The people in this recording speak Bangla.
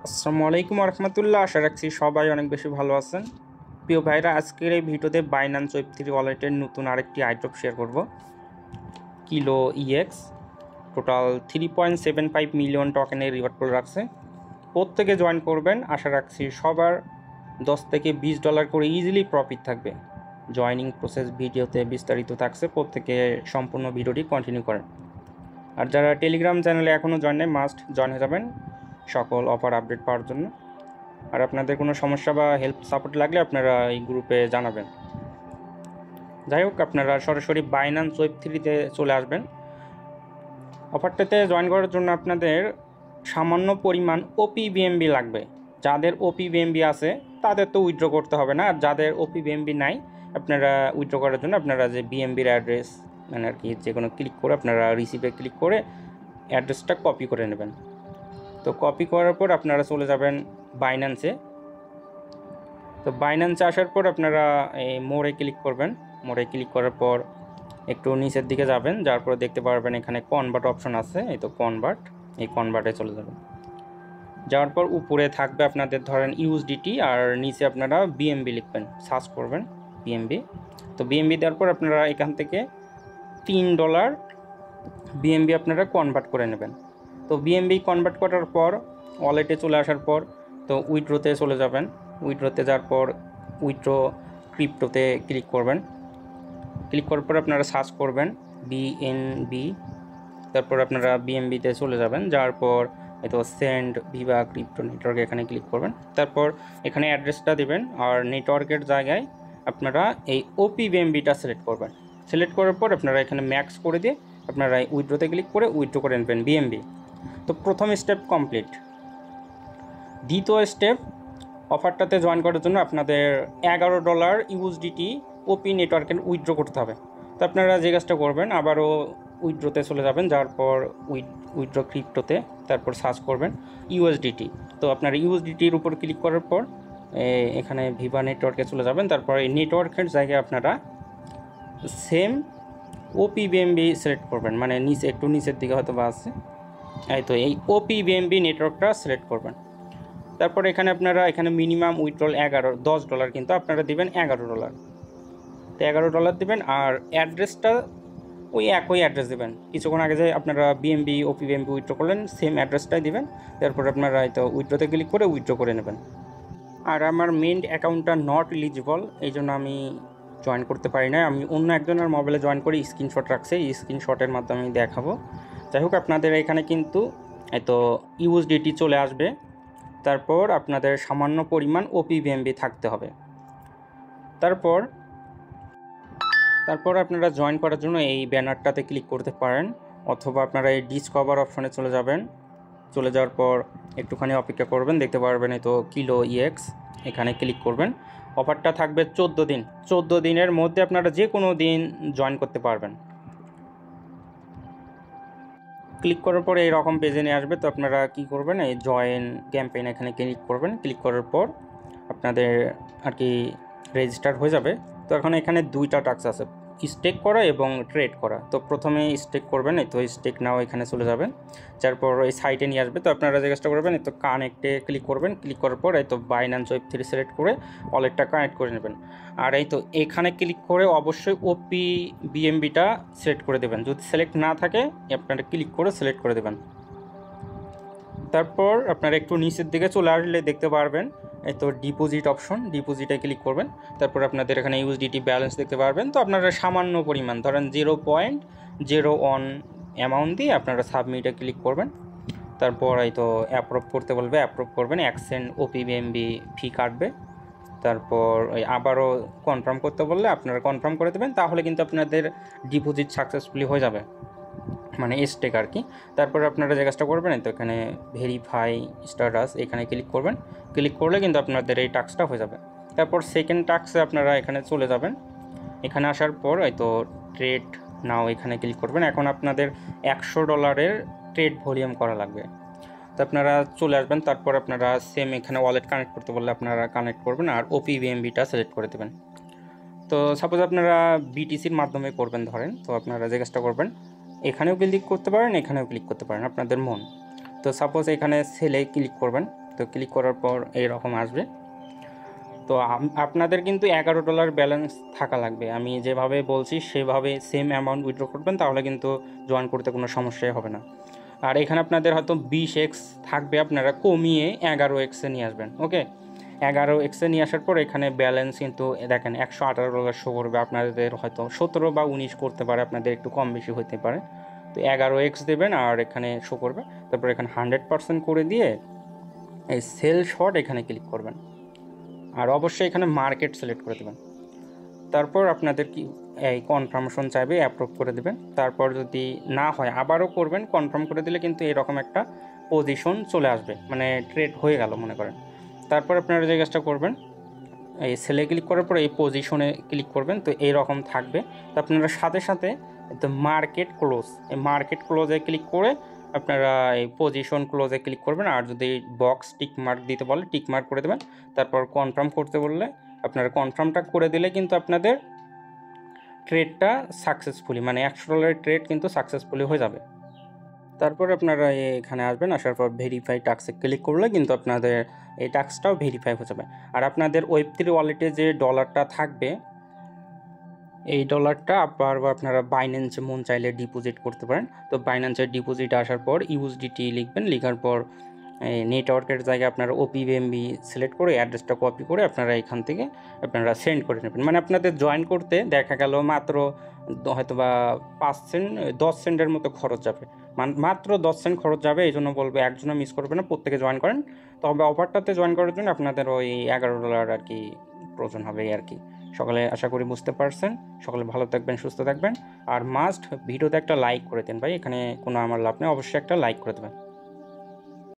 আসসালামু আলাইকুম রহমতুল্লাহ। আশা রাখছি সবাই অনেক বেশি ভালো আছেন। প্রিয় ভাইরা, আজকের এই ভিডিওতে বাইন্যান্স ওয়েব3 ওয়ালেটের নতুন আরেকটি আইড্রপ শেয়ার করব। কিলো ইএক্স টোটাল 3.75 মিলিয়ন টোকেনের রিওয়ার্ড পুল রাখছে। প্রত্যেকে জয়েন করবেন। আশা রাখছি সবার $10 থেকে $20 করে ইজিলি প্রফিট থাকবে। জয়েনিং প্রসেস ভিডিওতে বিস্তারিত থাকছে, প্রত্যেকে সম্পূর্ণ ভিডিওটি কন্টিনিউ করেন। আর যারা টেলিগ্রাম চ্যানেলে এখনও জয়েন নেই, মাস্ট জয়েন হয়ে যাবেন সকল অফার আপডেট পাওয়ার জন্য। আর আপনাদের কোনো সমস্যা বা হেল্প সাপোর্ট লাগলে আপনারা এই গ্রুপে জানাবেন। যাই হোক, আপনারা সরাসরি বাইন্যান্স ওয়েব3তে চলে আসবেন। অফারটাতে জয়েন করার জন্য আপনাদের সামান্য পরিমাণ ওপিবিএমবি লাগবে। যাদের ওপিবিএমবি আছে তাদের তো উইথড্র করতে হবে না, আর যাদের ওপিবিএমবি নাই আপনারা উইথড্র করার জন্য আপনারা যে বিএমবির অ্যাড্রেস মানে আর কি যে কোনো ক্লিক করে আপনারা রিসিভে ক্লিক করে অ্যাড্রেসটা কপি করে নেবেন। তো কপি করার পর আপনারা চলে যাবেন বাইন্যান্সে। তো বাইন্যান্সে আসার পর আপনারা এই মোড়ে ক্লিক করবেন। মোড়ে ক্লিক করার পর একটু নিচের দিকে যাবেন, যার পরে দেখতে পারবেন এখানে কনভার্ট অপশন আছে। এই তো কনভার্ট, এই কনভার্টে চলে যাবেন। যাওয়ার পর উপরে থাকবে আপনাদের ধরেন ইউএসডিটি, আর নিচে আপনারা বিএমবি লিখবেন, সার্চ করবেন বিএমবি। তো বিএমবি দেওয়ার পর আপনারা এখান থেকে $3 বিএমবি আপনারা কনভার্ট করে নেবেন। তো বিএমবি কনভার্ট করার পর ওয়ালেটে চলে আসার পর তো উইথড্রোতে চলে যাবেন। উইথড্রোতে যাওয়ার পর উইথড্রো ক্রিপ্টোতে ক্লিক করবেন। ক্লিক করার পর আপনারা সার্চ করবেন বিএনবি, তারপর আপনারা বিএমবিতে চলে যাবেন। যাওয়ার পর তো সেন্ড ভিভা ক্রিপ্টো নেটওয়ার্ক এখানে ক্লিক করবেন। তারপর এখানে অ্যাড্রেসটা দেবেন, আর নেটওয়ার্কের জায়গায় আপনারা এই ওপি বিএমবিটা সিলেক্ট করবেন। সিলেক্ট করার পর আপনারা এখানে ম্যাক্স করে দিয়ে আপনারা উইথড্রোতে ক্লিক করে উইথড্রো করে নেবেন বিএমবি। তো প্রথম স্টেপ কমপ্লিট। দ্বিতীয় স্টেপ, অফারটাতে জয়েন করার জন্য আপনাদের $11 ইউএসডিটি ওপি নেটওয়ার্কের উইথড্র করতে হবে। তো আপনারা যে কাজটা করবেন, আবারও উইথড্রোতে চলে যাবেন। যাওয়ার পর উইথড্র ক্রিপ্টোতে তারপর সার্চ করবেন ইউএসডিটি। তো আপনার ইউএসডিটির উপর ক্লিক করার পর এখানে ভিভা নেটওয়ার্কে চলে যাবেন। তারপর এই নেটওয়ার্কের জায়গায় আপনারা সেম ওপিবিএমবি সিলেক্ট করবেন, মানে নিচে একটু নিচের দিকে হয়তো বা আছে, এই তো এই ওপিবিএমবি নেটওয়ার্কটা সিলেক্ট করবেন। তারপর এখানে আপনারা এখানে মিনিমাম উইথড্রল $10 কিন্তু আপনারা দিবেন $11। তো $11 দিবেন, আর অ্যাড্রেসটা ওই একই অ্যাড্রেস দেবেন। কিছুক্ষণ আগে যে আপনারা বিএমবি ওপিবিএমবি উইথড্র করলেন সেম অ্যাড্রেসটাই দিবেন। তারপর আপনারা হয়তো উইথড্রোতে ক্লিক করে উইথড্র করে নেবেন। আর আমার মেইন অ্যাকাউন্টটা নট এলিজিবল, এই জন্য আমি জয়েন করতে পারি না। আমি অন্য একজনের মোবাইলে জয়েন করি, স্ক্রিনশট রাখছে, এই স্ক্রিনশটের মাধ্যমে আমি দেখাবো। যাই হোক, আপনাদের এখানে কিন্তু তো ইউএসডিটি চলে আসবে। তারপর আপনাদের সামান্য পরিমাণ ওপিবিএমবি থাকতে হবে। তারপর আপনারা জয়েন করার জন্য এই ব্যানারটাতে ক্লিক করতে পারেন, অথবা আপনারা এই ডিসকভার অপশনে চলে যাবেন। চলে যাওয়ার পর একটুখানি অপেক্ষা করবেন, দেখতে পারবেন এই তো কিলো ইএক্স, এখানে ক্লিক করবেন। অফারটা থাকবে 14 দিন। 14 দিনের মধ্যে আপনারা যে কোনো দিন জয়েন করতে পারবেন। ক্লিক করার পরে এইরকম পেজে নিয়ে আসবে। তো আপনারা কি করবেন, এই জয়েন ক্যাম্পেইন এখানে ক্লিক করবেন। ক্লিক করার পর আপনাদের আর কি রেজিস্টার হয়ে যাবে। তো এখন এখানে দুইটা টাস্ক আছে, স্টেক করা এবং ট্রেড করা। তো প্রথমে স্টেক করবেন, এই তো স্টেক নাও এখানে চলে যাবেন। তারপর এই সাইটে নিয়ে আসবে। তো আপনারা যে কাজটা করবেন, এই তো কানেক্টে ক্লিক করবেন। ক্লিক করার পর এই তো বাইন্যান্স ওয়েব3 সিলেক্ট করে ওয়ালেটটা কানেক্ট করে নেবেন। আর এই তো এখানে ক্লিক করে অবশ্যই ওপি বিএমবিটা সিলেক্ট করে দেবেন। যদি সিলেক্ট না থাকে আপনারা ক্লিক করে সিলেক্ট করে দেবেন। তারপর আপনারা একটু নিচের দিকে চলে আসলে দেখতে পারবেন এই তো ডিপোজিট অপশন, ডিপোজিটে ক্লিক করবেন। তারপর আপনাদের এখানে ইউএসডিটি ব্যালেন্স দেখতে পারবেন। তো আপনারা সামান্য পরিমাণ ধরেন 0.01 অ্যামাউন্ট দিয়ে আপনারা সাবমিটে ক্লিক করবেন। তারপর এই তো অ্যাপ্রুভ করতে বলবে, অ্যাপ্রুভ করবেন। 1 সেন্ট ওপিবিএমবি ফি কাটবে। তারপর ওই আবারও কনফার্ম করতে বললে আপনারা কনফার্ম করে দেবেন, তাহলে কিন্তু আপনাদের ডিপোজিট সাকসেসফুলি হয়ে যাবে, মানে স্টেক আর কি। তারপর আপনারা যে কাজটা করবেন, তো এখানে ভেরিফাই স্ট্যাটাস এখানে ক্লিক করবেন। ক্লিক করলে কিন্তু আপনাদের এই টাস্কটা হয়ে যাবে। তারপর সেকেন্ড টাস্কে আপনারা এখানে চলে যাবেন। এখানে আসার পর এই তো ট্রেড নাও এখানে ক্লিক করবেন। এখন আপনাদের $100 ট্রেড ভলিউম করা লাগবে। তো আপনারা চলে আসবেন। তারপর আপনারা সেম এখানে ওয়ালেট কানেক্ট করতে বললে আপনারা কানেক্ট করবেন, আর ওপিবিএমবিটা সিলেক্ট করে দেবেন। তো সাপোজ আপনারা বিটিসির মাধ্যমে করবেন ধরেন, তো আপনারা যে কাজটা করবেন, এখানেও ক্লিক করতে পারেন, এখানেও ক্লিক করতে পারেন, আপনাদের মন। তো সাপোজ এখানে সেলে ক্লিক করবেন। তো ক্লিক করার পর এইরকম আসবে। তো আপনাদের কিন্তু $11 ব্যালেন্স থাকা লাগবে। আমি যেভাবে বলছি সেভাবে সেম অ্যামাউন্ট উইথড্র করবেন, তাহলে কিন্তু জয়েন করতে কোনো সমস্যাই হবে না। আর এখানে আপনাদের হয়তো 20x থাকবে, আপনারা কমিয়ে 11x নিয়ে আসবেন। ওকে, 11x নিয়ে আসার পর এখানে ব্যালেন্স কিন্তু দেখেন $118 শো করবে। আপনাদের হয়তো 17 বা 19 করতে পারে, আপনাদের একটু কম বেশি হতে পারে। তো 11x দেবেন আর এখানে শো করবে। তারপর এখানে 100% করে দিয়ে এই সেল শর্ট এখানে ক্লিক করবেন, আর অবশ্যই এখানে মার্কেট সিলেক্ট করে দেবেন। তারপর আপনাদের কি এই কনফার্মেশন চাইবে, অ্যাপ্রুভ করে দেবেন। তারপর যদি না হয় আবারও করবেন, কনফার্ম করে দিলে কিন্তু এরকম একটা পজিশন চলে আসবে, মানে ট্রেড হয়ে গেল মনে করেন। তারপর আপনারা যে কাজটা করবেন, এই সেলে ক্লিক করার পর এই পজিশনে ক্লিক করবেন, তো এইরকম থাকবে। তো আপনারা সাথে সাথে তো মার্কেট ক্লোজ, এই মার্কেট ক্লোজে ক্লিক করে আপনারা এই পজিশন ক্লোজে ক্লিক করবেন। আর যদি বক্স টিক মার্ক দিতে বলে টিক মার্ক করে দেবেন। তারপর কনফার্ম করতে বললে আপনারা কনফার্মটা করে দিলে কিন্তু আপনাদের ট্রেডটা সাকসেসফুলি, মানে $100 ট্রেড কিন্তু সাকসেসফুলি হয়ে যাবে। তারপর আপনারা এখানে আসবেন, আসার পর ভেরিফাই টাস্কে ক্লিক করলে কিন্তু আপনাদের এই টাস্কটাও ভেরিফাই হয়ে যাবে। আর আপনাদের ওয়েব3 ওয়ালেটে যে ডলারটা থাকবে, এই ডলারটা আবার আপনারা বাইন্যান্সে মন চাইলে ডিপোজিট করতে পারেন। তো বাইন্যান্সের ডিপোজিট আসার পর ইউএসডিটি লিখবেন, লেখার পর নেটওয়ার্কের জায়গায় আপনারা ওপিবিএমবি সিলেক্ট করে অ্যাড্রেসটা কপি করে আপনারা এখান থেকে আপনারা সেন্ড করে নেবেন। মানে আপনাদের জয়েন করতে দেখা গেল মাত্র হয়তো বা 5 সেন্ট 10 সেন্টের মতো খরচ যাবে, মাত্র 10 সেন্ট খরচ যাবে। এই জন্য বলবো একজনও মিস করবে না, প্রত্যেকে জয়েন করেন। তবে অফারটাতে জয়েন করার জন্য আপনাদের ওই $11 আর কি প্রয়োজন হবে আর কি। সকলে আশা করি বুঝতে পারছেন। সকলে ভালো থাকবেন, সুস্থ থাকবেন। আর মাস্ট ভিডিওতে একটা লাইক করে দেন ভাই, এখানে কোনো আমার লাভ নেই, অবশ্যই একটা লাইক করে দেবেন।